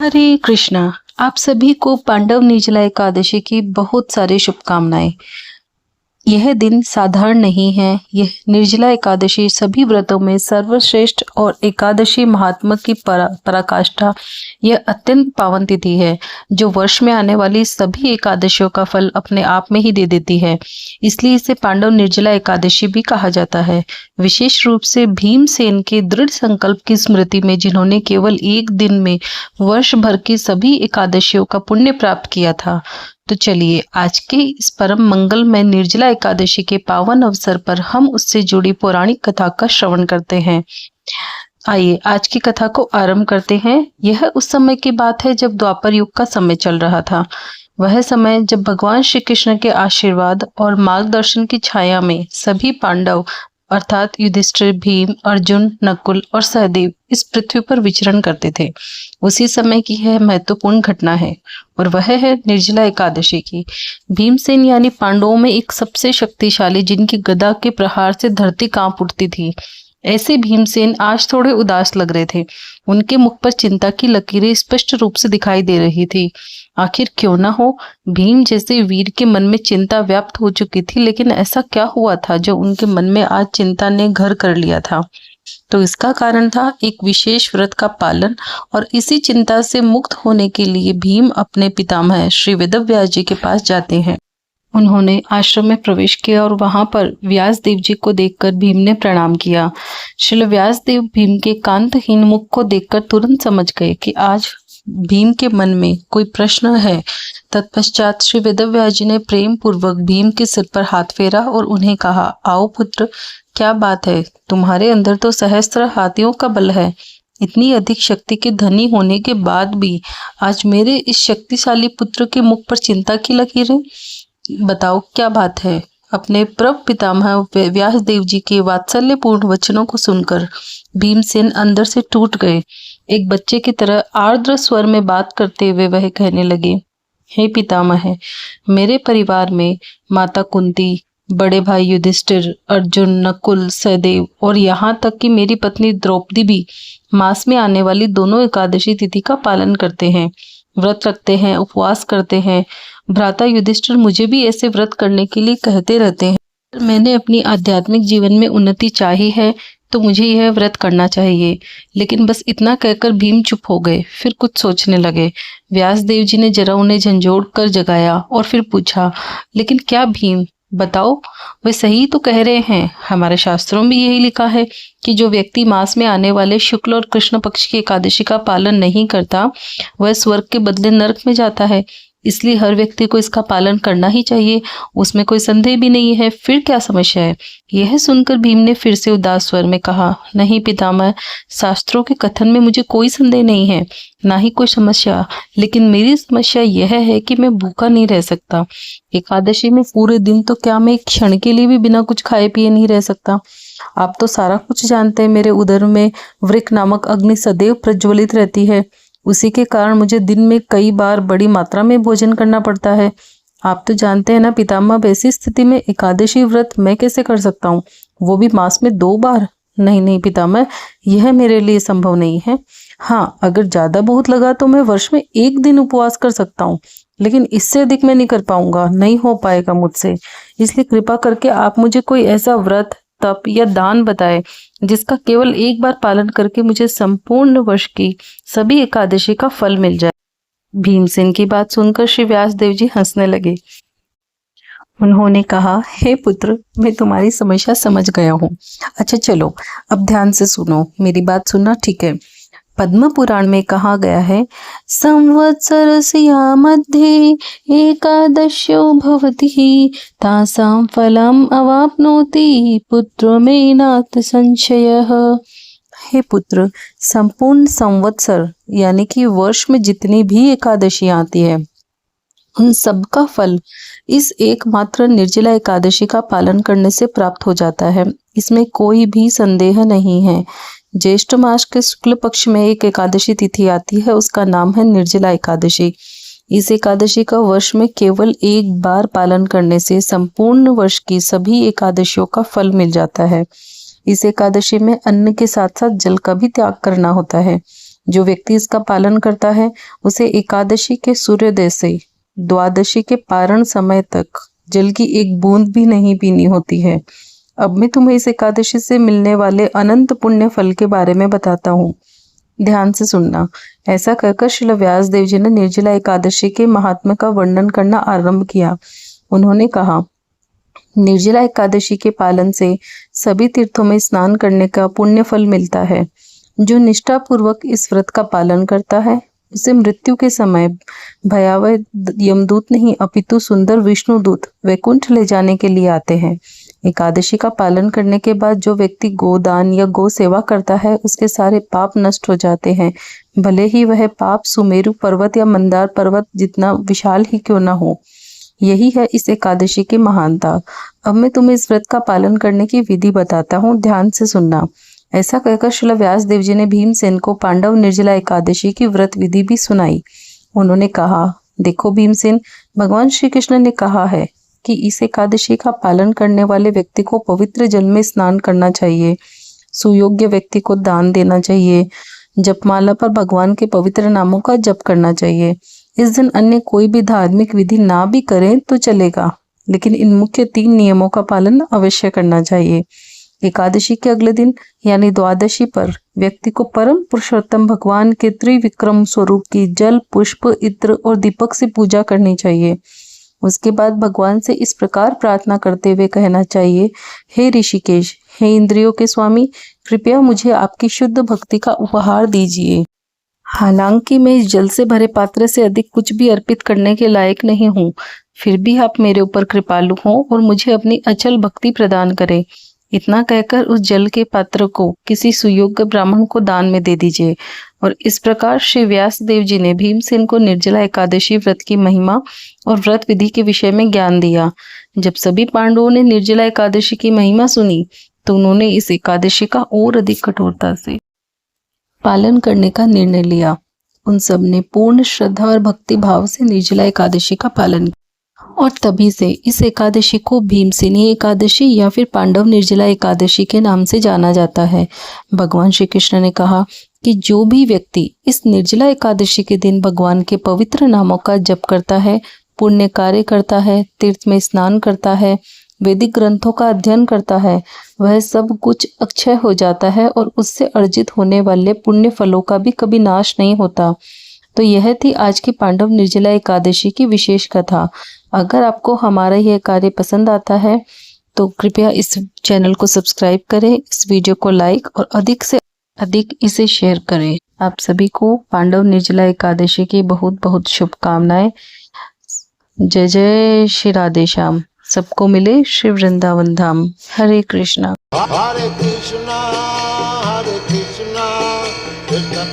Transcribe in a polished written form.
हरे कृष्णा। आप सभी को पांडव निर्जला एकादशी की बहुत सारी शुभकामनाएं। यह दिन साधारण नहीं है। यह निर्जला एकादशी सभी व्रतों में सर्वश्रेष्ठ और एकादशी महात्मा की पराकाष्ठा। यह अत्यंत पावन तिथि है जो वर्ष में आने वाली सभी एकादशियों का फल अपने आप में ही दे देती है। इसलिए इसे पांडव निर्जला एकादशी भी कहा जाता है। विशेष रूप से भीमसेन के दृढ़ संकल्प की स्मृति में, जिन्होंने केवल एक दिन में वर्ष भर की सभी एकादशियों का पुण्य प्राप्त किया था। तो चलिए आज के इस परम मंगलमय निर्जला एकादशी के पावन अवसर पर हम उससे जुड़ी पौराणिक कथा का श्रवण करते हैं। आइए आज की कथा को आरंभ करते हैं। यह उस समय की बात है जब द्वापर युग का समय चल रहा था। वह समय जब भगवान श्री कृष्ण के आशीर्वाद और मार्गदर्शन की छाया में सभी पांडव अर्थात युधिष्ठिर, भीम, अर्जुन, नकुल और सहदेव इस पृथ्वी पर विचरण करते थे। उसी समय की यह महत्वपूर्ण घटना है और वह है निर्जला एकादशी की। भीमसेन यानी पांडवों में एक सबसे शक्तिशाली, जिनकी गदा के प्रहार से धरती कांप उठती थी, ऐसे भीमसेन आज थोड़े उदास लग रहे थे। उनके मुख पर चिंता की लकीरें स्पष्ट रूप से दिखाई दे रही थी। आखिर क्यों ना हो, भीम जैसे वीर के मन में चिंता व्याप्त हो चुकी थी, लेकिन ऐसा क्या हुआ था जो उनके मन में आज चिंता ने घर कर लिया था? तो इसका कारण था एक विशेष व्रत का पालन। और इसी चिंता से मुक्त होने के लिए भीम अपने पितामह श्री वेदव्यास जी के पास जाते हैं। उन्होंने आश्रम में प्रवेश किया और वहां पर व्यास देव जी को देखकर भीम ने प्रणाम किया। श्री व्यास देव भीम के कांतहीन मुख को देखकर तुरंत समझ गए कि आज भीम के मन में कोई प्रश्न है। तत्पश्चात श्री वेदव्यास जी ने प्रेम पूर्वक भीम के सिर पर हाथ फेरा और उन्हें कहा, आओ पुत्र, क्या बात है? तुम्हारे अंदर तो सहस्त्र हाथियों का बल है। इतनी अधिक शक्ति के धनी होने के बाद भी आज मेरे इस शक्तिशाली पुत्र के मुख पर चिंता की लकीरें? बताओ क्या बात है? अपने प्रभ पितामह व्यास देव जी के वात्सल्यपूर्ण वचनों को सुनकर भीमसेन अंदर से टूट गए। एक बच्चे की तरह आर्द्र स्वर में बात करते हुए वह कहने लगे, हे पितामह, मेरे परिवार में माता कुंती, बड़े भाई युधिष्ठिर, अर्जुन, नकुल, सहदेव और यहाँ तक कि मेरी पत्नी द्रौपदी भी मास में आने वाली दोनों एकादशी तिथि का पालन करते हैं, व्रत रखते हैं, उपवास करते हैं। भ्राता युधिष्ठिर मुझे भी ऐसे व्रत करने के लिए कहते रहते हैं। मैंने अपनी आध्यात्मिक जीवन में उन्नति चाही है तो मुझे यह व्रत करना चाहिए। लेकिन बस इतना कहकर भीम चुप हो गए, फिर कुछ सोचने लगे। व्यास देव जी ने जरा उन्हें झंझोड़ कर जगाया और फिर पूछा, लेकिन क्या भीम, बताओ, वे सही तो कह रहे हैं। हमारे शास्त्रों में यही लिखा है कि जो व्यक्ति मास में आने वाले शुक्ल और कृष्ण पक्ष की एकादशी का पालन नहीं करता वह स्वर्ग के बदले नरक में जाता है। इसलिए हर व्यक्ति को इसका पालन करना ही चाहिए, उसमें कोई संदेह भी नहीं है। फिर क्या समस्या है? यह सुनकर भीम ने फिर से उदास स्वर में कहा, नहीं पितामह, शास्त्रों के कथन में मुझे कोई संदेह नहीं है, ना ही कोई समस्या। लेकिन मेरी समस्या यह है कि मैं भूखा नहीं रह सकता। एकादशी में पूरे दिन तो क्या मैं एक क्षण के लिए भी बिना कुछ खाए पिए नहीं रह सकता? आप तो सारा कुछ जानते हैं। मेरे उदर में वृक नामक अग्नि सदैव प्रज्वलित रहती है। उसी के कारण मुझे दिन में कई बार बड़ी मात्रा में भोजन करना पड़ता है। आप तो जानते हैं ना पितामह, ऐसी स्थिति में एकादशी व्रत मैं कैसे कर सकता हूँ, वो भी मास में 2 बार? नहीं नहीं पितामह, यह मेरे लिए संभव नहीं है। हाँ, अगर ज्यादा बहुत लगा तो मैं वर्ष में 1 दिन उपवास कर सकता हूँ, लेकिन इससे अधिक मैं नहीं कर पाऊंगा, नहीं हो पाएगा मुझसे। इसलिए कृपा करके आप मुझे कोई ऐसा व्रत, तप या दान बताए जिसका केवल एक बार पालन करके मुझे संपूर्ण वर्ष की सभी एकादशी का फल मिल जाए। भीमसेन की बात सुनकर श्री व्यास देव जी हंसने लगे। उन्होंने कहा, हे पुत्र, मैं तुम्हारी समस्या समझ गया हूँ। अच्छा चलो अब ध्यान से सुनो, मेरी बात सुनना, ठीक है? पद्म पुराण में कहा गया है, संवत्सरस्या मध्ये एकादश्यो भवति तासां फलम् अवाप्नोति पुत्रो मे नाथ संशयः। हे पुत्र, संपूर्ण संवत्सर यानी कि वर्ष में जितनी भी एकादशी आती है उन सब का फल इस एकमात्र निर्जला एकादशी का पालन करने से प्राप्त हो जाता है। इसमें कोई भी संदेह नहीं है। ज्येष्ठ मास के शुक्ल पक्ष में एक एकादशी तिथि आती है, उसका नाम है निर्जला एकादशी। इस एकादशी का वर्ष में केवल एक बार पालन करने से संपूर्ण वर्ष की सभी एकादशियों का फल मिल जाता है। इस एकादशी में अन्न के साथ साथ जल का भी त्याग करना होता है। जो व्यक्ति इसका पालन करता है उसे एकादशी के सूर्योदय से द्वादशी के पारण समय तक जल की एक बूंद भी नहीं पीनी होती है। अब मैं तुम्हें इस एकादशी से मिलने वाले अनंत पुण्य फल के बारे में बताता हूँ, ध्यान से सुनना। ऐसा कहकर श्रील व्यास देव जी ने निर्जला एकादशी के महात्म्य का वर्णन करना आरंभ किया। उन्होंने कहा, निर्जला एकादशी के पालन से सभी तीर्थों में स्नान करने का पुण्य फल मिलता है। जो निष्ठा पूर्वक इस व्रत का पालन करता है उसे मृत्यु के समय भयावह यमदूत नहीं अपितु सुंदर विष्णुदूत वैकुंठ ले जाने के लिए आते हैं। एकादशी का पालन करने के बाद जो व्यक्ति गोदान या गौ सेवा करता है उसके सारे पाप नष्ट हो जाते हैं, भले ही वह पाप सुमेरु पर्वत या मंदार पर्वत जितना विशाल ही क्यों न हो। यही है इस एकादशी की महानता। अब मैं तुम्हें इस व्रत का पालन करने की विधि बताता हूँ, ध्यान से सुनना। ऐसा कहकर श्रील व्यास देव जी ने भीमसेन को पांडव निर्जला एकादशी की व्रत विधि भी सुनाई। उन्होंने कहा, देखो भीमसेन, भगवान श्री कृष्ण ने कहा है कि इस एकादशी का पालन करने वाले व्यक्ति को पवित्र जल में स्नान करना चाहिए, सुयोग्य व्यक्ति को दान देना चाहिए, जपमाला पर भगवान के पवित्र नामों का जप करना चाहिए। इस दिन अन्य कोई भी धार्मिक विधि ना भी करें तो चलेगा, लेकिन इन मुख्य 3 नियमों का पालन अवश्य करना चाहिए। एकादशी के अगले दिन यानी द्वादशी पर व्यक्ति को परम पुरुषोत्तम भगवान के त्रिविक्रम स्वरूप की जल, पुष्प, इत्र और दीपक से पूजा करनी चाहिए। उसके बाद भगवान से इस प्रकार प्रार्थना करते हुए कहना चाहिए, हे ऋषिकेश, हे इंद्रियों के स्वामी, कृपया मुझे आपकी शुद्ध भक्ति का उपहार दीजिए। हालांकि मैं इस जल से भरे पात्र से अधिक कुछ भी अर्पित करने के लायक नहीं हूँ, फिर भी आप मेरे ऊपर कृपालु हों और मुझे अपनी अचल भक्ति प्रदान करें। इतना कहकर उस जल के पात्र को किसी सुयोग्य ब्राह्मण को दान में दे दीजिए। और इस प्रकार श्री व्यास देव जी ने भीमसेन को निर्जला एकादशी व्रत की महिमा और व्रत विधि के विषय में ज्ञान दिया। जब सभी पांडवों ने निर्जला एकादशी की महिमा सुनी तो उन्होंने इस एकादशी का और अधिक कठोरता से पालन करने का निर्णय लिया। उन सब ने पूर्ण श्रद्धा और भक्ति भाव से निर्जला एकादशी का पालन किया और तभी से इस एकादशी को भीमसेनी एकादशी या फिर पांडव निर्जला एकादशी के नाम से जाना जाता है। भगवान श्री कृष्ण ने कहा कि जो भी व्यक्ति इस निर्जला एकादशी के दिन भगवान के पवित्र नामों का जप करता है, पुण्य कार्य करता है, तीर्थ में स्नान करता है, वैदिक ग्रंथों का अध्ययन करता है, वह सब कुछ अक्षय हो जाता है और उससे अर्जित होने वाले पुण्य फलों का भी कभी नाश नहीं होता। तो यह थी आज की पांडव निर्जला एकादशी की विशेष कथा। अगर आपको हमारा यह कार्य पसंद आता है तो कृपया इस चैनल को सब्सक्राइब करें, इस वीडियो को लाइक और अधिक से अधिक इसे शेयर करें। आप सभी को पांडव निर्जला एकादशी की बहुत बहुत शुभकामनाएं। जय जय श्री राधे श्याम। सबको मिले श्री वृंदावन धाम। हरे कृष्णा। हरे कृष्णा कृष्ण